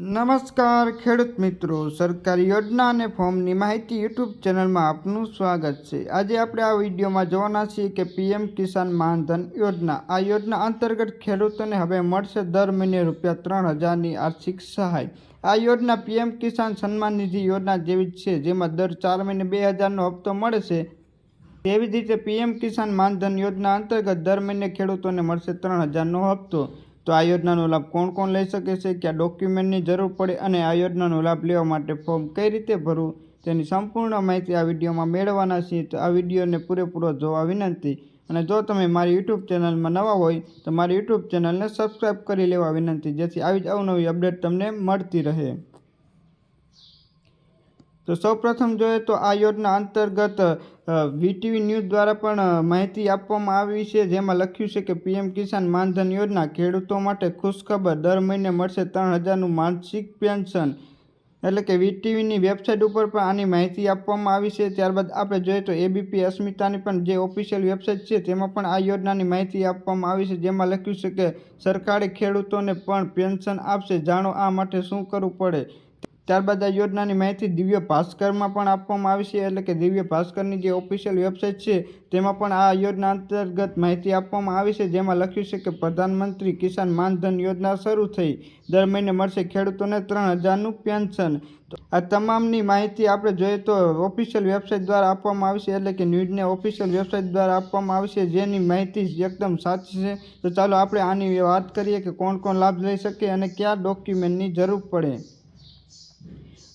નમસ્કાર ખેડૂત મિત્રો, સરકારી યોજના અને ફોર્મની માહિતી યુટ્યુબ ચેનલમાં આપનું સ્વાગત છે। આજે આપણે આ વિડીયોમાં જોવાના છીએ કે પીએમ કિસાન માનધન યોજના। આ યોજના અંતર્ગત ખેડૂતોને હવે મળશે દર મહિને ₹3,000ની આર્થિક સહાય। આ યોજના પીએમ કિસાન સન્માન નિધિ યોજના જેવી જ છે, જેમાં દર 4 મહિને 2,000નો હપ્તો મળે છે। તેવી જ રીતે પીએમ કિસાન માનધન યોજના અંતર્ગત દર મહિને ખેડૂતોને મળશે 3,000નો હપ્તો। તો આ યોજનાનો લાભ કોણ કોણ લઈ શકે છે, કયા ડોક્યુમેન્ટની જરૂર પડે અને આ યોજનાનો લાભ લેવા માટે ફોર્મ કઈ રીતે ભરવું, તેની સંપૂર્ણ માહિતી આ વિડીયોમાં મેળવવાના છીએ। તો આ વિડીયોને પૂરેપૂરો જોવા વિનંતી, અને જો તમે મારી યુટ્યુબ ચેનલમાં નવા હોય તો મારી યુટ્યુબ ચેનલને સબસ્ક્રાઈબ કરી લેવા વિનંતી, જેથી આવી જ અવનવી અપડેટ તમને મળતી રહે। તો સૌપ્રથમ જોઈએ તો આ યોજના અંતર્ગત વીટીવી ન્યૂઝ દ્વારા પણ માહિતી આપવામાં આવી છે, જેમાં લખ્યું છે કે પીએમ કિસાન માનધન યોજના ખેડૂતો માટે ખુશખબર, દર મહિને મળશે 3,000નું માસિક પેન્શન। એટલે કે વીટીવીની વેબસાઇટ ઉપર પણ આની માહિતી આપવામાં આવી છે। ત્યારબાદ આપણે જોઈએ તો એબીપી અસ્મિતાની પણ જે ઓફિશિયલ વેબસાઇટ છે તેમાં પણ આ યોજનાની માહિતી આપવામાં આવી છે, જેમાં લખ્યું છે કે સરકારે ખેડૂતોને પણ પેન્શન આપશે, જાણો આ માટે શું કરવું પડે। ત્યારબાદ આ યોજનાની માહિતી દિવ્ય ભાસ્કરમાં પણ આપવામાં આવી છે, એટલે કે દિવ્ય ભાસ્કરની જે ઓફિશિયલ વેબસાઇટ છે તેમાં પણ આ યોજના અંતર્ગત માહિતી આપવામાં આવી છે, જેમાં લખ્યું છે કે પ્રધાનમંત્રી કિસાન માનધન યોજના શરૂ થઈ, દર મહિને મળશે ખેડૂતોને 3,000નું પેન્શન। આ તમામની માહિતી આપણે જોઈએ તો ઓફિશિયલ વેબસાઇટ દ્વારા આપવામાં આવી છે, એટલે કે ન્યૂઝને ઓફિશિયલ વેબસાઇટ દ્વારા આપવામાં આવી છે, જેની માહિતી એકદમ સાચી છે। તો ચાલો આપણે આની વાત કરીએ કે કોણ કોણ લાભ લઈ શકે અને કયા ડોક્યુમેન્ટની જરૂર પડે।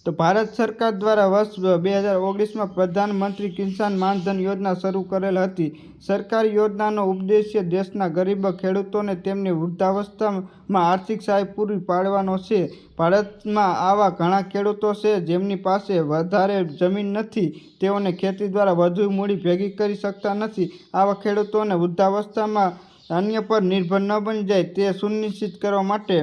તો ભારત સરકાર દ્વારા વર્ષ 2019માં પ્રધાનમંત્રી કિસાન માનધન યોજના શરૂ કરેલ હતી। સરકારી યોજનાનો ઉદ્દેશ્ય દેશના ગરીબ ખેડૂતોને તેમની વૃદ્ધાવસ્થામાં આર્થિક સહાય પૂરી પાડવાનો છે। ભારતમાં આવા ઘણા ખેડૂતો છે જેમની પાસે વધારે જમીન નથી, તેઓને ખેતી દ્વારા વધુ મૂડી ભેગી કરી શકતા નથી। આવા ખેડૂતોને વૃદ્ધાવસ્થામાં અન્ય પર નિર્ભર ન બની જાય તે સુનિશ્ચિત કરવા માટે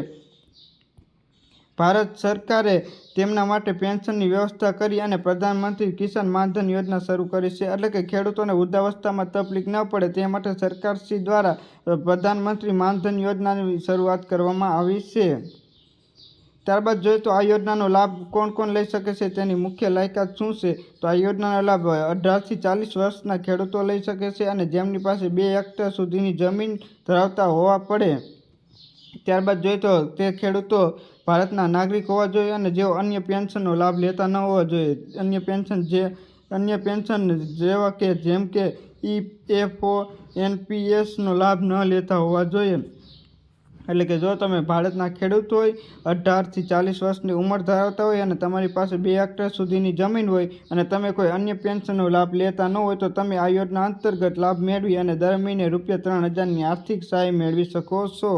ભારત સરકારે તેમના માટે પેન્શનની વ્યવસ્થા કરી અને પ્રધાનમંત્રી કિસાન માનધન યોજના શરૂ કરી છે। એટલે કે ખેડૂતોને વૃદ્ધાવસ્થામાં તકલીફ ન પડે તે માટે સરકારશ્રી દ્વારા પ્રધાનમંત્રી માનધન યોજનાની શરૂઆત કરવામાં આવી છે। ત્યારબાદ જોઈએ તો આ યોજનાનો લાભ કોણ કોણ લઈ શકે છે, તેની મુખ્ય લાયકાત શું છે। તો આ યોજનાનો લાભ 18થી 40 વર્ષના ખેડૂતો લઈ શકે છે અને જેમની પાસે 2 હેક્ટર સુધીની જમીન ધરાવતા હોવા પડે। ત્યારબાદ જોઈએ તો તે ખેડૂતો ભારતના નાગરિક હોવા જોઈએ અને જેઓ અન્ય પેન્શનનો લાભ લેતા ન હોવા જોઈએ। અન્ય પેન્શન જેમ કે ઈએફઓ, એનપીએસનો લાભ ન લેતા હોવા જોઈએ। એટલે કે જો તમે ભારતના ખેડૂત હોય, 18થી 40 વર્ષની ઉંમર ધરાવતા હોય અને તમારી પાસે 2 હેક્ટર સુધીની જમીન હોય અને તમે કોઈ અન્ય પેન્શનનો લાભ લેતા ન હોય, તો તમે આ યોજના અંતર્ગત લાભ મેળવી અને દર મહિને ₹3,000ની આર્થિક સહાય મેળવી શકો છો।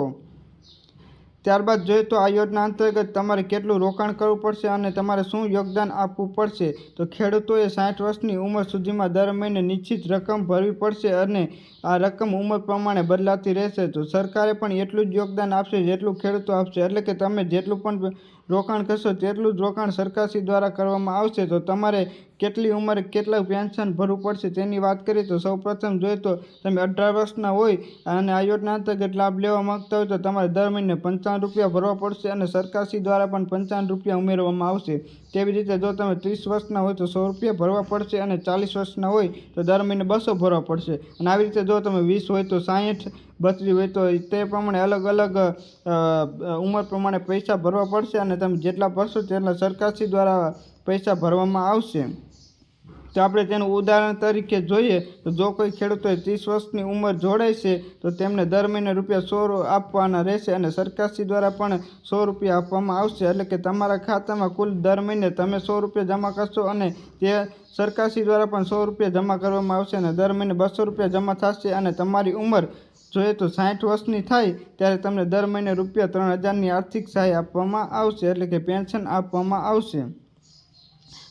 ત્યારબાદ જોઈએ તો આ યોજના અંતર્ગત તમારે કેટલું રોકાણ કરવું પડશે અને તમારે શું યોગદાન આપવું પડશે। તો ખેડૂતોએ 60 વર્ષની ઉંમર સુધીમાં દર મહિને નિશ્ચિત રકમ ભરવી પડશે અને આ રકમ ઉંમર પ્રમાણે બદલાતી રહેશે। તો સરકારે પણ એટલું જ યોગદાન આપશે જેટલું ખેડૂતો આપશે, એટલે કે તમે જેટલું પણ રોકાણ કરશો તેટલું જ રોકાણ સરકારશ્રી દ્વારા કરવામાં આવશે। તો તમારે કેટલી ઉંમરે કેટલું પેન્શન ભરવું પડશે તેની વાત કરીએ તો સૌપ્રથમ જોઈએ તો તમે 18 વર્ષના હોય અને આ યોજના અંતર્ગત લાભ લેવા માંગતા હોય તો તમારે દર મહિને ₹55 ભરવા પડશે અને સરકારશ્રી દ્વારા પણ ₹55 ઉમેરવામાં આવશે। તેવી રીતે જો તમે 30 વર્ષના હોય તો ₹100 ભરવા પડશે અને 40 વર્ષના હોય તો દર મહિને ₹200 ભરવા પડશે। અને આવી રીતે જો તમે 20 હોય તો 60, 32 હોય તો તે પ્રમાણે અલગ અલગ ઉંમર પ્રમાણે પૈસા ભરવા પડશે અને તમે જેટલા ભરશો તેટલા સરકારશ્રી દ્વારા પૈસા ભરવામાં આવશે। તો આપણે તેનું ઉદાહરણ તરીકે જોઈએ તો જો કોઈ ખેડૂતોએ 30 વર્ષની ઉંમર જોડાય છે તો તેમને દર મહિને ₹100 આપવાના રહેશે અને સરકારશ્રી દ્વારા પણ ₹100 આપવામાં આવશે। એટલે કે તમારા ખાતામાં કુલ દર મહિને તમે ₹100 જમા કરશો અને તે સરકારશ્રી દ્વારા પણ ₹100 જમા કરવામાં આવશે અને દર મહિને ₹200 જમા થશે અને તમારી ઉંમર જોઈએ તો 60 વર્ષની થાય ત્યારે તમને દર મહિને ₹3,000ની આર્થિક સહાય આપવામાં આવશે, એટલે કે પેન્શન આપવામાં આવશે।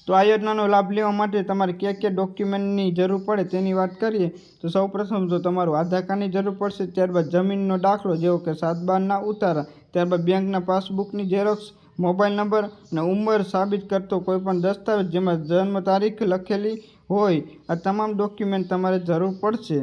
તો આ યોજનાનો લાભ લેવા માટે તમારે કયા ડોક્યુમેન્ટની જરૂર પડે તેની વાત કરીએ તો સૌપ્રથમ તો તમારું આધાર કાર્ડની જરૂર પડશે, ત્યારબાદ જમીનનો દાખલો જેવો કે 7/12ના ઉતારા, ત્યારબાદ બેંકના પાસબુકની ઝેરોક્સ, મોબાઈલ નંબર અને ઉંમર સાબિત કરતો કોઈપણ દસ્તાવેજ જેમાં જન્મ તારીખ લખેલી હોય, આ તમામ ડોક્યુમેન્ટ તમારે જરૂર પડશે।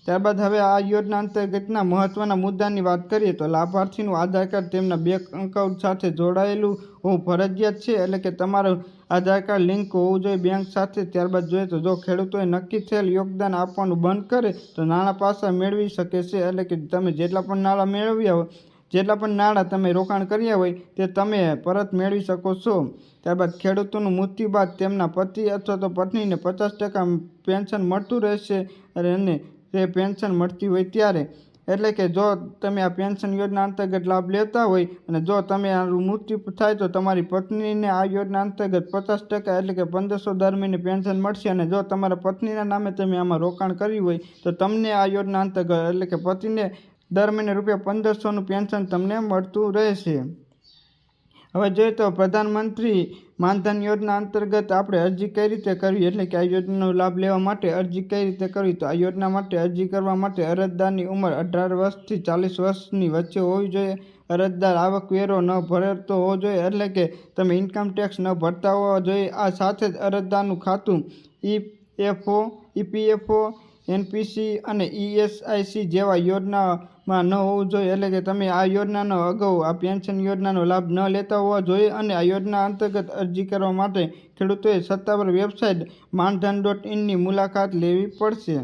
ત્યારબાદ હવે આ યોજના અંતર્ગતના મહત્વના મુદ્દાની વાત કરીએ તો લાભાર્થીનું આધાર કાર્ડ તેમના બેંક એકાઉન્ટ સાથે જોડાયેલું હોવું ફરજિયાત છે, એટલે કે તમારું આધાર કાર્ડ લિંક હોવું જોઈએ બેંક સાથે. ત્યારબાદ જોઈએ તો જો ખેડૂતોએ નક્કી થયેલ યોગદાન આપવાનું બંધ કરે તો નાણાં પાછા મેળવી શકે છે, એટલે કે તમે જેટલા પણ નાણાં મેળવ્યા હોય, જેટલા પણ નાણાં તમે રોકાણ કર્યા હોય તે તમે પરત મેળવી શકો છો. ત્યારબાદ ખેડૂતોનું મૃત્યુ બાદ તેમના પતિ અથવા તો પત્નીને 50% પેન્શન મળતું રહેશે અને તે પેન્શન મળતી હોય ત્યારે, એટલે કે જો તમે આ પેન્શન યોજના અંતર્ગત લાભ લેતા હોય અને જો તમે મૃત્યુ થાય તો તમારી પત્નીને આ યોજના અંતર્ગત 50% એટલે કે 1500 દર મહિને પેન્શન મળશે. અને જો તમારા પત્નીના નામે તમે આમાં રોકાણ કર્યું હોય તો તમને આ યોજના અંતર્ગત એટલે કે પતિને દર મહિને ₹1500નું પેન્શન તમને મળતું રહેશે. હવે જોઈએ તો પ્રધાનમંત્રી માનધન યોજના અંતર્ગત આપણે અરજી કઈ રીતે કરવી, એટલે કે આ યોજનાનો લાભ લેવા માટે અરજી કઈ રીતે કરવી. તો આ યોજના માટે અરજી કરવા માટે અરજદારની ઉંમર 18 વર્ષથી 40 વર્ષની વચ્ચે હોવી જોઈએ. અરજદાર આવકવેરો ન ભરતો હોવો જોઈએ, એટલે કે તમે ઇન્કમ ટેક્સ ન ભરતા હોવા જોઈએ. આ સાથે જ અરજદારનું ખાતું EPFO, NPC અને ESIC જેવા યોજનામાં ન હોવું જોઈએ, એટલે કે તમે આ યોજનાનો અગાઉ આ પેન્શન યોજનાનો લાભ ન લેતા હોવા જોઈએ. અને આ યોજના અંતર્ગત અરજી કરવા માટે ખેડૂતોએ સત્તાવાર વેબસાઇટ માનધન.inની મુલાકાત લેવી પડશે.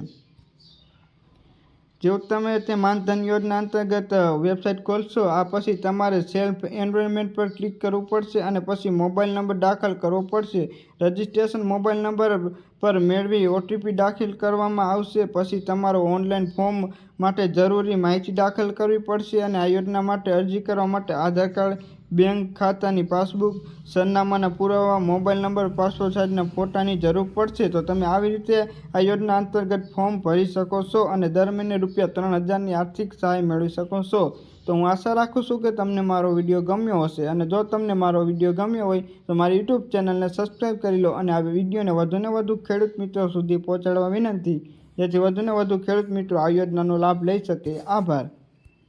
જેવું તમે તે માનધન યોજના અંતર્ગત વેબસાઇટ ખોલશો, આ પછી તમારે સેલ્ફ એનરોલમેન્ટ પર ક્લિક કરવું પડશે અને પછી મોબાઈલ નંબર દાખલ કરવો પડશે. રજિસ્ટ્રેશન મોબાઈલ નંબર પર મેળવી OTP દાખલ કરવામાં આવશે. પછી તમારો ઓનલાઈન ફોર્મ માટે જરૂરી માહિતી દાખલ કરવી પડશે. અને આ યોજના માટે અરજી કરવા માટે આધાર કાર્ડ, બેંક ખાતાની પાસબુક, સરનામાના પુરાવા, મોબાઈલ નંબર, પાસપોર્ટ સાઇઝના ફોટાની જરૂર પડશે. તો તમે આવી રીતે આ યોજના અંતર્ગત ફોર્મ ભરી શકો છો અને દર મહિને ₹3000ની આર્થિક સહાય મેળવી શકો છો. તો હું આશા રાખું છું કે તમને મારો વિડીયો ગમ્યો હશે, અને જો તમને મારો વિડીયો ગમ્યો હોય તો મારી YouTube ચેનલને સબસ્ક્રાઈબ કરી લો અને આ વિડીયોને વધુને વધુ ખેડૂત મિત્રો સુધી પહોંચાડવા વિનંતી, જેથી વધુને વધુ ખેડૂત મિત્રો આ યોજનાનો લાભ લઈ શકે. આભાર.